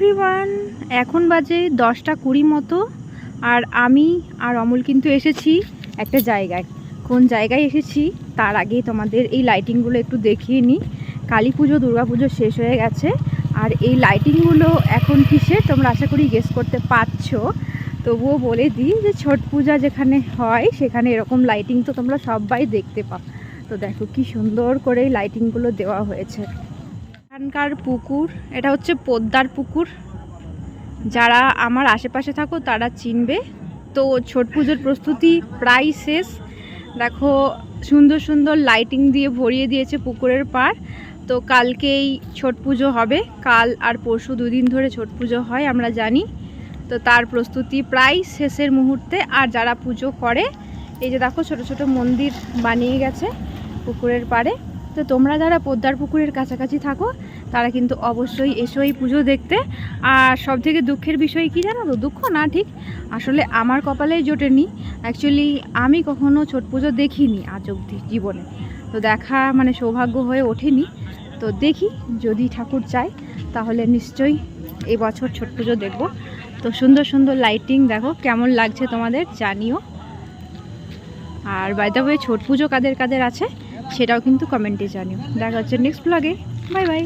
Everyone, এখন বাজে 10টা 20 মতো। আর আমি আর অমল কিন্তু এসেছি একটা জায়গায়। কোন জায়গায় এসেছি তার আগে তোমাদের এই লাইটিংগুলো একটু দেখিয়ে নিই। কালী পুজো দুর্গা পুজো শেষ হয়ে গেছে, আর এই লাইটিংগুলো এখন কিসে তোমরা আশা করি গেস করতে পারছো। তবুও বলে দিই যে ছট পূজা যেখানে হয় সেখানে এরকম লাইটিং তো তোমরা সবাই দেখতে পাও। তো দেখো কি সুন্দর করে এই লাইটিংগুলো দেওয়া হয়েছে। এখানকার পুকুর, এটা হচ্ছে পদ্মার পুকুর। যারা আমার আশেপাশে থাকো তারা চিনবে। তো ছট পুজোর প্রস্তুতি প্রায় শেষ। দেখো সুন্দর সুন্দর লাইটিং দিয়ে ভরিয়ে দিয়েছে পুকুরের পাড়। তো কালকেই ছট পুজো হবে, কাল আর পরশু 2 দিন ধরে ছট পুজো হয় আমরা জানি। তো তার প্রস্তুতি প্রায় শেষের মুহূর্তে। আর যারা পুজো করে, এই যে দেখো ছোট ছোট মন্দির বানিয়ে গেছে পুকুরের পাড়ে। তো তোমরা যারা পদ্মার পুকুরের কাছাকাছি থাকো তারা কিন্তু অবশ্যই এসো এই পুজো দেখতে। আর সবথেকে দুঃখের বিষয় কি জানো তো, দুঃখ না ঠিক, আসলে আমার কপালেই জোটেনি। অ্যাকচুয়ালি আমি কখনো ছট পুজো দেখিনি আজ অবধি জীবনে। তো দেখা মানে সৌভাগ্য হয়ে ওঠেনি। তো দেখি, যদি ঠাকুর চায় তাহলে নিশ্চয়ই এবছর ছট পুজো দেখবো। তো সুন্দর সুন্দর লাইটিং দেখো, কেমন লাগছে তোমাদের জানিও। আর বাই দ্য ওয়ে ছট পুজো কাদের কাদের আছে সেটাও কিন্তু কমেন্টে জানিও। দেখা হচ্ছে নেক্সট ব্লগে। Bye bye.